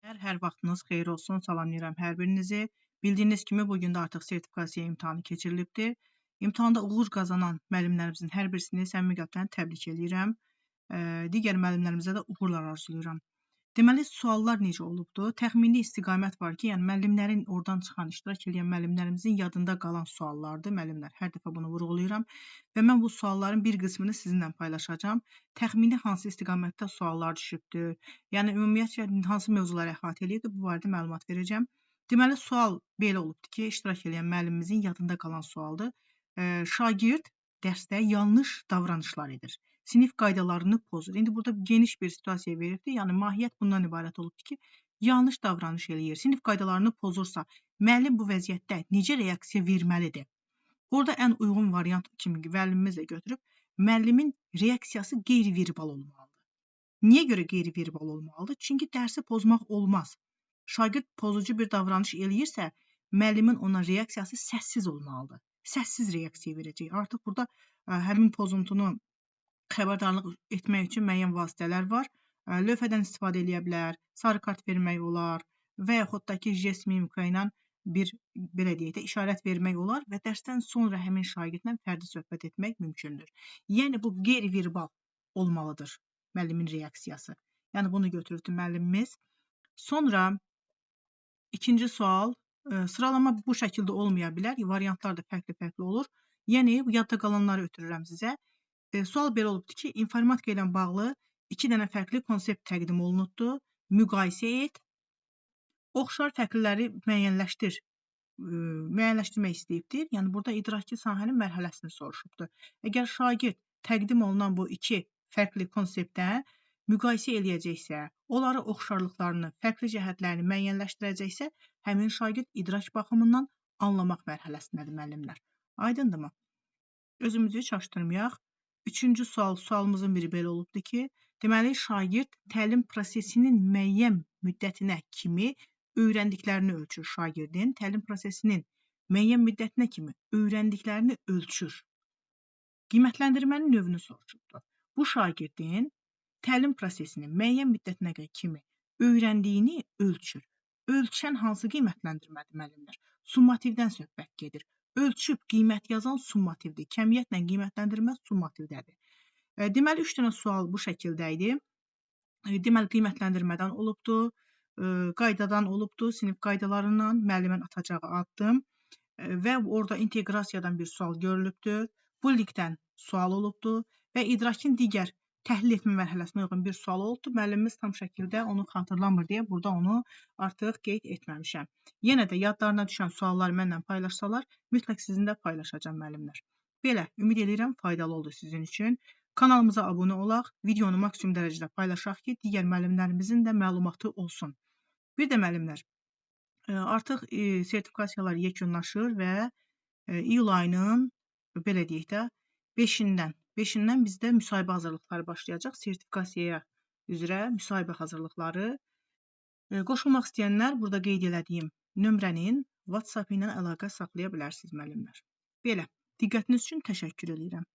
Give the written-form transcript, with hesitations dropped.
Hər vaxtınız xeyir olsun, salamlayıram hər birinizi. Bildiyiniz kimi bugün də artıq sertifikasiya imtahanı keçirilibdir. İmtahanda uğur qazanan müəllimlərimizin hər birisini səmimi qəlbdən təbrik edirəm. Digər müəllimlərimizə də uğurlar arzulayıram. Deməli, suallar necə olubdur? Təxmini istiqamət var ki, yəni müəllimlərin oradan çıxan, iştirak edən müəllimlərimizin yadında qalan suallardır. Müəllimlər, hər dəfə bunu vurğulayıram və mən bu sualların bir qismini sizinlə paylaşacağam. Təxmini hansı istiqamətdə suallar düşübdür? Yəni ümumiyyətlə hansı mövzuları əhatə eləyir, bu barədə məlumat verəcəm. Deməli, sual belə olubdur ki, iştirak edən müəllimimizin yadında qalan sualdır. Şagird dərsdə yanlış davranışlar edir. Sinif qaydalarını pozur. İndi burada geniş bir situasiya verilibdir. Yəni mahiyyət bundan ibarət olubdur ki, yanlış davranış eləyir. Sinif qaydalarını pozursa, müəllim bu vəziyyətdə necə reaksiya verməlidir? Orada ən uyğun variant kimi müəllimimiz də götürüb, müəllimin reaksiyası qeyri-verbal olmalıdır. Niyə görə qeyri-verbal olmalıdır? Çünki dərsi pozmaq olmaz. Şagird pozucu bir davranış eləyirsə, müəllimin ona reaksiyası səssiz olmalıdır. Səssiz reaksiya verəcək. Artıq burada həmin pozuntunu xəbərdarlıq etmək üçün müəyyən vasitələr var. Lövhədən istifadə edə bilər, sarı kart vermək olar və yaxud da ki, jest mimika ilə bir, belə deyək də, işarət vermək olar və dərsdən sonra həmin şagirdlə fərdi söhbət etmək mümkündür. Yəni, bu qeyri-verbal olmalıdır müəllimin reaksiyası. Yəni, bunu götürübdür müəllimimiz. Sonra, ikinci sual, sıralama bu şəkildə olmaya bilər, variantlar da fərqli-fərqli olur. Yəni, yadda qalanları ötürürəm sizə. Sual belə olubdur ki, informatika ilə bağlı 2 dənə fərqli konsept təqdim olunubdur. Müqayisə et, oxşar fərqliləri müəyyənləşdirmək istəyibdir. Yəni, burada idraki sahənin mərhələsini soruşubdur. Əgər şagird təqdim olunan bu 2 fərqli konseptdən müqayisə eləyəcəksə, onları oxşarlıqlarını, fərqli cəhətlərini müəyyənləşdirəcəksə, həmin şagird idrak baxımından anlamaq mərhələsindədir müəllimlər. Aydındırmı? Özümüzü çaşdırmayaq. Üçüncü sualımızın biri belə olubdur ki, deməli, şagird təlim prosesinin müəyyən müddətinə kimi öyrəndiklərini ölçür. Şagirdin təlim prosesinin müəyyən müddətinə kimi öyrəndiklərini ölçür. Qiymətləndirmənin növünü soruşubdur. Bu şagirdin təlim prosesinin müəyyən müddətinə kimi öyrəndiyini ölçür. Ölçən hansı qiymətləndirmədir müəllimlər? Summativdən söhbət gedir. Ölçüb qiymət yazan summativdir. Kəmiyyətlə qiymətləndirmə summativdədir. Deməli, 3 dənə sual bu şəkildə idi. Deməli, qiymətləndirmədən olubdur, qaydadan olubdur, sinif qaydalarından, müəllimin atacağı addım və orada inteqrasiyadan bir sual görülübdür. Bullikdən sual olubdur və idrakin digər təhlil etmə mərhələsinə uyğun bir sual olubdur. Müəllimimiz tam şəkildə onu xatırlamır deyə burada onu artıq qeyd etməmişəm. Yenə də yadlarına düşən sualları mənlə paylaşsalar, mütləq sizinlə paylaşacağım müəllimlər. Belə, ümid edirəm faydalı oldu sizin üçün. Kanalımıza abunə olaq, videonu maksimum dərəcədə paylaşaq ki, digər müəllimlərimizin də məlumatı olsun. Bir də müəllimlər, artıq sertifikasiyalar yekunlaşır və iyul ayının, belə deyək də, 5-dən bizdə müsahibə hazırlıqları başlayacaq. Sertifikasiyaya üzrə müsahibə hazırlıqları. Qoşulmaq istəyənlər burada qeyd elədiyim nömrənin WhatsApp ilə əlaqə saxlaya bilərsiniz müəllimlər. Belə, diqqətiniz üçün təşəkkür edirəm.